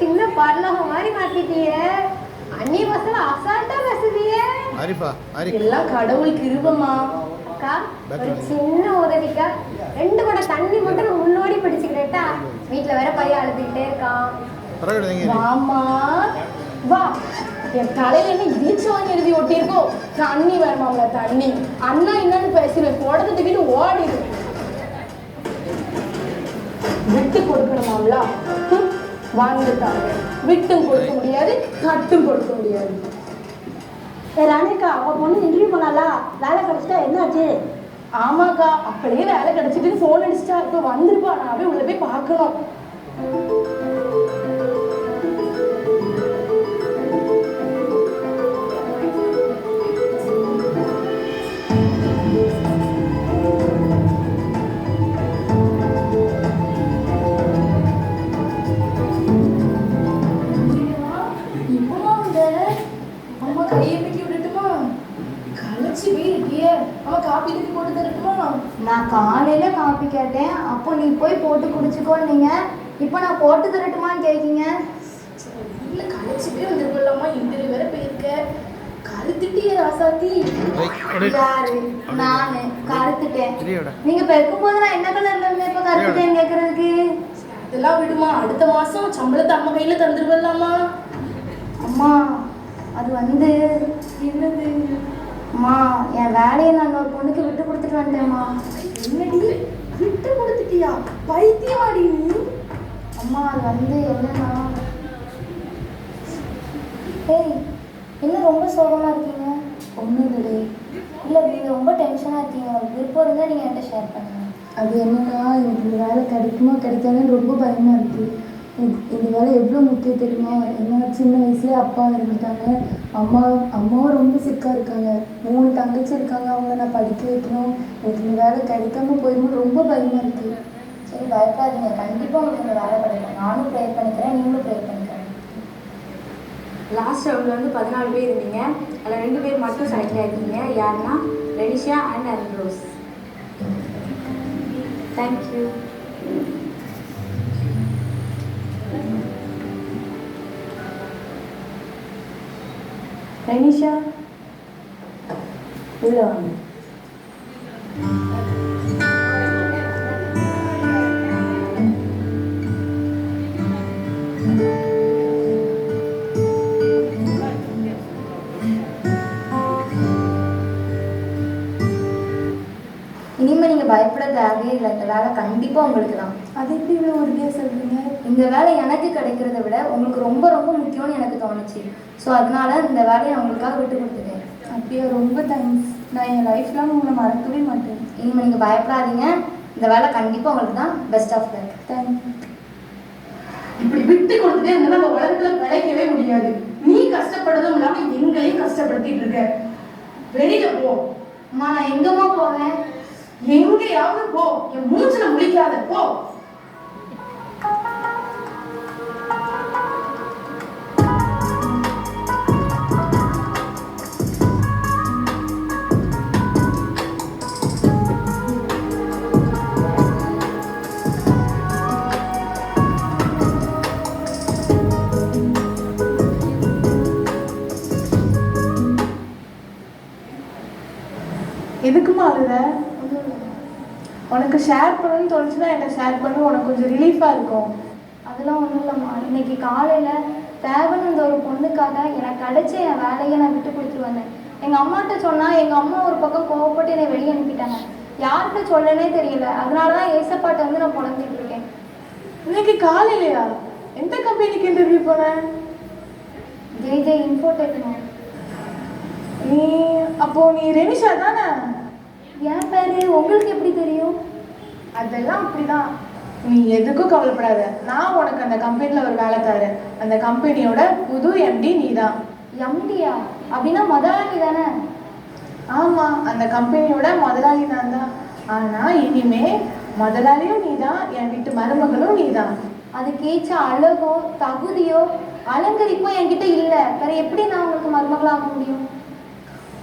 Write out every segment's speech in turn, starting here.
சின்ன பரலோகம் மாதிரி மாத்திட்டிய. அண்ணி பசங்க அசால்ட்டா பேசுதிய. ஆரிஃபா எல்லாம் கடவுள் கிருபைமா. அக்கா ஒரு சின்ன உதவிக்கா, 2 குடம் தண்ணி மட்டும் நான் முன்னோடி பிடிச்சுக்கிட்டேட்டா. வீட்டுல வேற பையன் அழுதுகிட்டே இருக்கான். வாமா வா. என் தலையில என்ன இடிச்சவன் எழுதி ஒட்டியிருக்கோம். தண்ணி வேணுமாம்ல தண்ணி. அண்ணா என்னன்னு பேசுறேன், குடத்தை தூக்கிட்டு ஓடிடு. விட்டு கொடுக்கணுமாம்ல, வாழ்ந்துட்டாங்க. விட்டும் கொடுக்க முடியாது, தட்டும் கொடுக்க முடியாது. ராணிக்கா, அவன் பொண்ணு இன்டர்வியூ பண்ணாலா? வேலை கிடைச்சிட்டா? என்னாச்சு? ஆமாக்கா, அப்படியே வேலை கிடைச்சிட்டு ஃபோன் அடிச்சிட்டா. இப்போ வந்துருப்பா, நான் அப்படியே உள்ள போய் பார்க்கணும். நான் காலையில காப்பி கேட்டேன், அப்போ நீ போய் போட்டு குடிச்சுக்கோன்னீங்க. இப்போ நான் போட்டு தரட்டுமான்னு கேட்கீங்க. இல்லை, கழிச்சுட்டே வந்துருக்கலாமா? இன்டர்வியூ வேற போயிருக்க. கருத்துட்டிய ராசாத்தி. யாரு? நானு கருத்துட்டேன். நீங்க பெருக்கும் போது நான் என்ன கலர்ல இருந்தேன் இப்போ கருத்துட்டேன்னு கேட்கறதுக்கு? அதெல்லாம் விடுமா, அடுத்த மாசம் சம்பளத்தை அம்மா கையில தந்துருவலாமா? அம்மா அது வந்து என்னது? அம்மா, என் வேலையை நான் ஒரு பொண்ணுக்கு விட்டு கொடுத்துட்டு வந்தேம்மா. என்னடி விட்டு கொடுத்துட்டியா? பைத்தியமாடி நீ? அம்மா அது வந்து என்னன்னா, ஏய் என்ன ரொம்ப சோகமாக இருக்கீங்க? ஒன்றும் இல்லை. இல்லை, நீங்கள் ரொம்ப டென்ஷனாக இருக்கீங்க. உங்களுக்கு விருப்பம் இருந்தால் நீங்கள் என்கிட்ட ஷேர் பண்ணுங்கள். அது என்னன்னா, எனக்கு இந்த வேலை கிடைக்குமா கிடைக்காதுன்னு ரொம்ப பயமாக இருக்குது. இந்த வேலை எவ்வளோ முக்கியம் தெரியுமா? ஏன்னா சின்ன வயசுலேயே அப்பா இறந்துட்டாங்க. அம்மாவும் ரொம்ப சிக்காக இருக்காங்க. 3 தங்கச்சி இருக்காங்க. அவங்கள நான் படிக்க வைக்கணும். எனக்கு இந்த வேலை கிடைக்காம போயிடுமோ ரொம்ப பயமாக இருக்குது. சரி, பயப்படாதீங்க. கண்டிப்பாக உங்களுக்கு இந்த வேலை கிடைக்கும். நானும் ப்ரே பண்ணிக்கிறேன், நீங்களும் ப்ரே பண்ணிக்கிறேன். லாஸ்ட் ரவுண்டில் வந்து 14 பேர் இருந்தீங்க. அதில் 2 பேர் மட்டும் செலக்ட் ஆகிருக்கீங்க. யாருன்னா ரெனிஷா அண்ட் அல்ரோஸ். தேங்க்யூ. ரெனிஷா உள்ள வாங்க. இனிமேல் நீங்கள் பயப்பட தேவையே இல்லை. இந்த வேலை கண்டிப்பாக உங்களுக்கு தான். அது எப்படி இவ்வளோ உறுதியாக சொல்கிறீங்க? இந்த வேலை எனக்கு கிடைக்கிறத விட உங்களுக்கு ரொம்ப ரொம்ப முக்கியம்னு எனக்கு தோணுச்சு. ஸோ அதனால இந்த வேலையை நான் உங்களுக்காக விட்டு கொடுத்துட்டேன். அப்படியா? ரொம்ப தேங்க்ஸ். நான் என் லைஃப்லாம் உங்களை மறக்கவே மாட்டேன். இனிமேல் நீங்கள் பயப்படாதீங்க. இந்த வேலை கண்டிப்பாக உங்களுக்கு தான். Best of luck. தேங்க்யூ. இப்படி விட்டு கொடுத்துட்டே இருந்தா நம்ம உலகத்துல பிழைக்கவே முடியாது. நீ கஷ்டப்படுறதும் இல்லாம எங்களையும் கஷ்டப்படுத்திட்டு இருக்க. வெளியில போ. அம்மா, நான் எங்கம்மா போவேன்? எங்கேயாவது போ. என் மூச்சுல முழிக்காத, போ. எதுக்குமா அழுத? உனக்கு ஷேர் பண்ணணும்னு தோணுச்சுன்னா என்ன ஷேர் பண்ணு. உனக்கு கொஞ்சம் ரிலீஃபாக இருக்கும். அதெல்லாம் ஒன்றும் இல்லைம்மா. இன்னைக்கு காலையில் தேவனந்த ஒரு பொண்ணுக்காக எனக்கு கிடைச்ச என் வேலையை நான் விட்டு கொடுத்துட்டு வந்தேன். எங்கள் அம்மாட்ட சொன்னால் எங்கள் அம்மா ஒரு பக்கம் கோவப்பட்டு என்னை வெளியே அனுப்பிட்டாங்க. யார்கிட்ட சொல்லனே தெரியல. அதனால தான் ஏசப்பாட்டை வந்து நான் புலம்பிட்டு இருக்கேன். இன்னைக்கு காலையிலையா? எந்த கம்பெனிக்கு இன்டர்வியூ போனேன்? ஜே இன்ஃபோடெக்மா. நீ ரெனிஷா தானே? என் பேரு உங்களுக்கு எப்படி தெரியும்? அதெல்லாம் அப்படிதான். நீ எதுக்கும் கவலைப்படாத. நான் உனக்கு அந்த கம்பெனியில் ஒரு வேலை தரேன். அந்த கம்பெனியோட புது எம்டி நீ தான். எம்டியா? அப்படின்னா முதலாளி தானே? ஆமாம், அந்த கம்பெனியோட முதலாளி நான் தான். ஆனால் இனிமே முதலாளியும் நீ தான், என் வீட்டு மருமகளும் நீ தான். அதுக்கேச்ச அழகோ தகுதியோ அலங்கரிப்போ என்கிட்ட இல்லை. வேற எப்படி நான் உங்களுக்கு மருமகளாக முடியும்?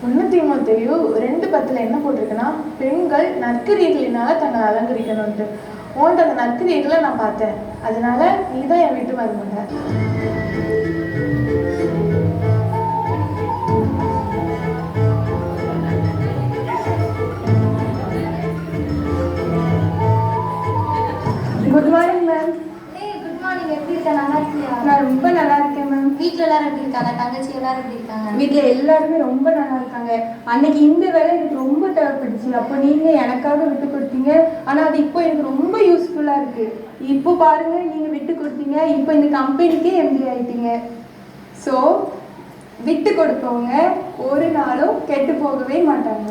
ஒன்று தீமோத்தேயு 2:10 என்ன போட்டிருக்குன்னா, பெண்கள் நற்கிரியைகளினால தங்களை அலங்கரிக்கணும்ட்டு. உன்ட்டு அந்த நற்கிரியைகளை நான் பார்த்தேன். அதனால நீ தான் என் வீட்டு மருமக. Good morning ma'am. Good morning, எப்படி இருக்க? நல்லா இருக்கியா? நான் ரொம்ப நல்லா இருக்கேன் மேம். வீட்டில் எல்லாரும் எப்படி இருக்காங்க? தங்கச்சி எல்லாரும் எப்படி இருக்காங்க? வீட்டில் எல்லாருமே ரொம்ப நல்லா இருக்காங்க. அன்னைக்கு இந்த வேலை எனக்கு ரொம்ப தேவைப்பட்டுச்சு. அப்போ நீங்கள் எனக்காக விட்டு கொடுத்தீங்க. ஆனால் அது இப்போ எனக்கு ரொம்ப யூஸ்ஃபுல்லாக இருக்குது. இப்போ பாருங்கள், நீங்கள் விட்டு கொடுத்தீங்க, இப்போ இந்த கம்பெனிக்கே எம்டி ஆகிட்டீங்க. ஸோ விட்டு கொடுத்தவங்க ஒரு நாளும் கெட்டு போகவே மாட்டாங்க.